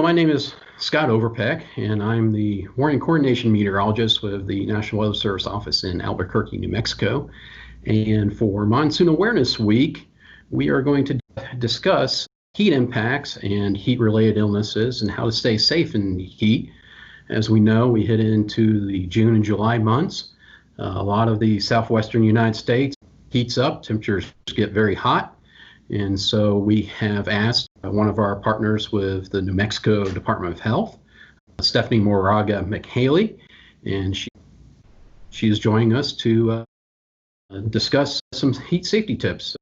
my name is Scott Overpeck, and I'm the warning coordination meteorologist with the National Weather Service office in Albuquerque, New Mexico. And for Monsoon Awareness Week, we are going to discuss heat impacts and heat-related illnesses and how to stay safe in the heat. As we know, we hit into the June and July months. A lot of the southwestern United States heats up, temperatures get very hot. And so we have asked one of our partners with the New Mexico Department of Health, Stephanie Moraga McHaley, and she is joining us to discuss some heat safety tips.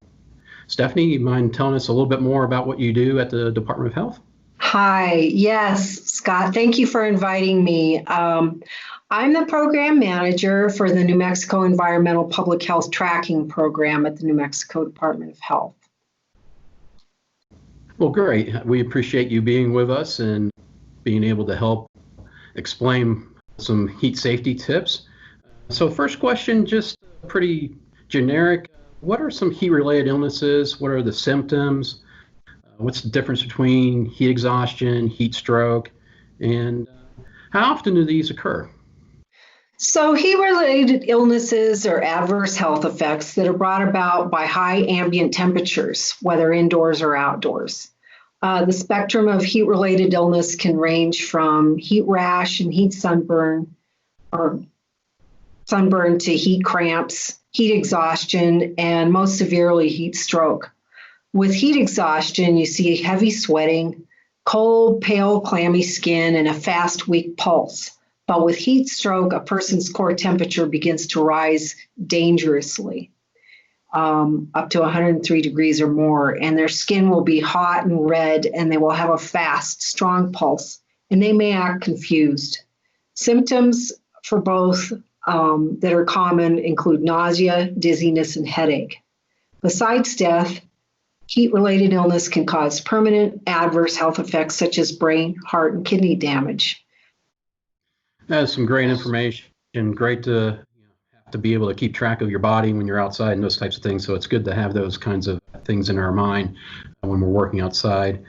Stephanie, you mind telling us a little bit more about what you do at the Department of Health? Hi, yes, Scott, thank you for inviting me. I'm the program manager for the New Mexico Environmental Public Health Tracking Program at the New Mexico Department of Health. Well, great. We appreciate you being with us and being able to help explain some heat safety tips. So first question, just pretty generic. What are some heat-related illnesses? What are the symptoms? What's the difference between heat exhaustion, heat stroke, and how often do these occur? So heat-related illnesses are adverse health effects that are brought about by high ambient temperatures, whether indoors or outdoors. The spectrum of heat-related illness can range from heat rash and heat sunburn, or sunburn to heat cramps, heat exhaustion, and most severely, heat stroke. With heat exhaustion, you see heavy sweating, cold, pale, clammy skin, and a fast, weak pulse. But with heat stroke, a person's core temperature begins to rise dangerously, up to 103 degrees or more, and their skin will be hot and red, and they will have a fast, strong pulse, and they may act confused. Symptoms for both that are common include nausea, dizziness, and headache. Besides death, heat-related illness can cause permanent adverse health effects such as brain, heart, and kidney damage. That's some great information. Great to have to be able to keep track of your body when you're outside and those types of things. So it's good to have those kinds of things in our mind when we're working outside.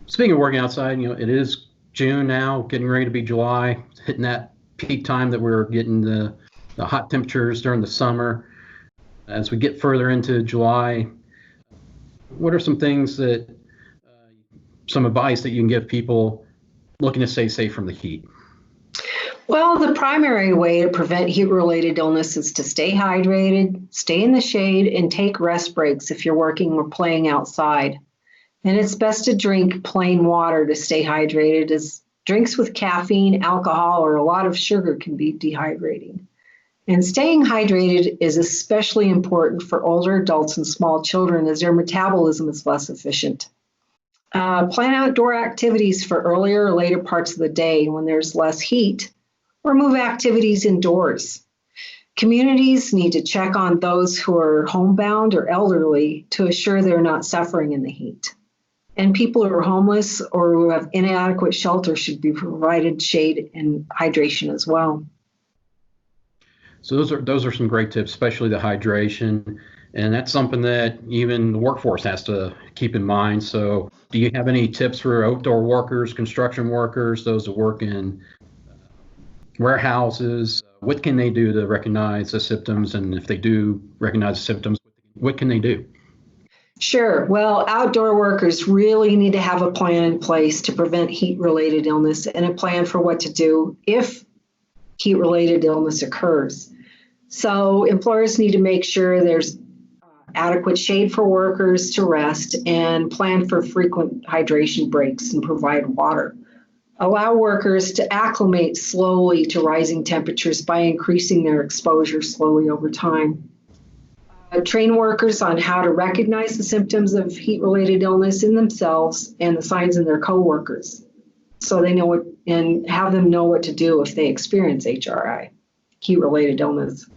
Speaking of working outside, it is June now, getting ready to be July, hitting that peak time that we're getting the hot temperatures during the summer. As we get further into July, what are some things that, some advice that you can give people looking to stay safe from the heat? Well, the primary way to prevent heat-related illness is to stay hydrated, stay in the shade, and take rest breaks if you're working or playing outside. And it's best to drink plain water to stay hydrated, as drinks with caffeine, alcohol, or a lot of sugar can be dehydrating. And staying hydrated is especially important for older adults and small children, as their metabolism is less efficient. Plan outdoor activities for earlier or later parts of the day when there's less heat, or move activities indoors. Communities need to check on those who are homebound or elderly to assure they're not suffering in the heat. And people who are homeless or who have inadequate shelter should be provided shade and hydration as well. So those are some great tips, especially the hydration. And that's something that even the workforce has to keep in mind. So do you have any tips for outdoor workers, construction workers, those that work in warehouses? What can they do to recognize the symptoms? And if they do recognize the symptoms, what can they do? Sure. Well, outdoor workers really need to have a plan in place to prevent heat-related illness and a plan for what to do if heat-related illness occurs. So employers need to make sure there's adequate shade for workers to rest and plan for frequent hydration breaks and provide water. Allow workers to acclimate slowly to rising temperatures by increasing their exposure slowly over time. Train workers on how to recognize the symptoms of heat-related illness in themselves and the signs in their coworkers, so they know what, and have them know what to do if they experience HRI, heat-related illness.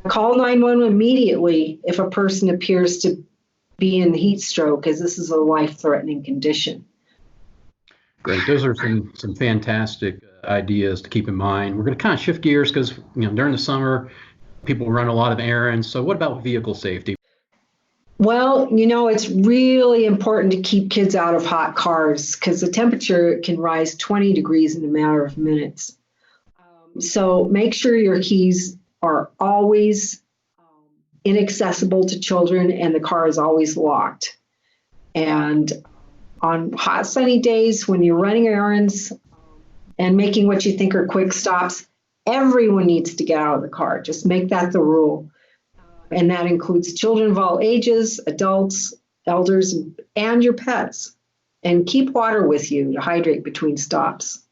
Call 911 immediately if a person appears to be in heat stroke, as this is a life-threatening condition. Great. Those are some fantastic ideas to keep in mind. We're going to kind of shift gears because during the summer, people run a lot of errands. So what about vehicle safety? Well, it's really important to keep kids out of hot cars because the temperature can rise 20 degrees in a matter of minutes. So make sure your keys are always inaccessible to children and the car is always locked. And on hot, sunny days when you're running errands and making what you think are quick stops, everyone needs to get out of the car. Just make that the rule. And that includes children of all ages, adults, elders, and your pets. And keep water with you to hydrate between stops.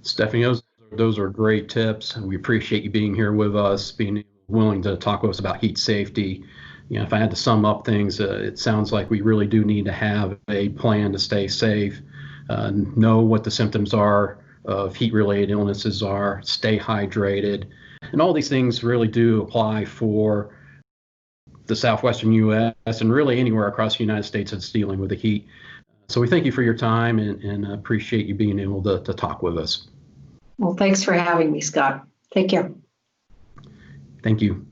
Stephanie, those are great tips, and we appreciate you being here with us, being willing to talk with us about heat safety. If I had to sum up things, it sounds like we really do need to have a plan to stay safe, know what the symptoms are of heat-related illnesses are, stay hydrated. And all these things really do apply for the southwestern U.S. and really anywhere across the United States that's dealing with the heat. So we thank you for your time and appreciate you being able to talk with us. Well, thanks for having me, Scott. Take care. Thank you.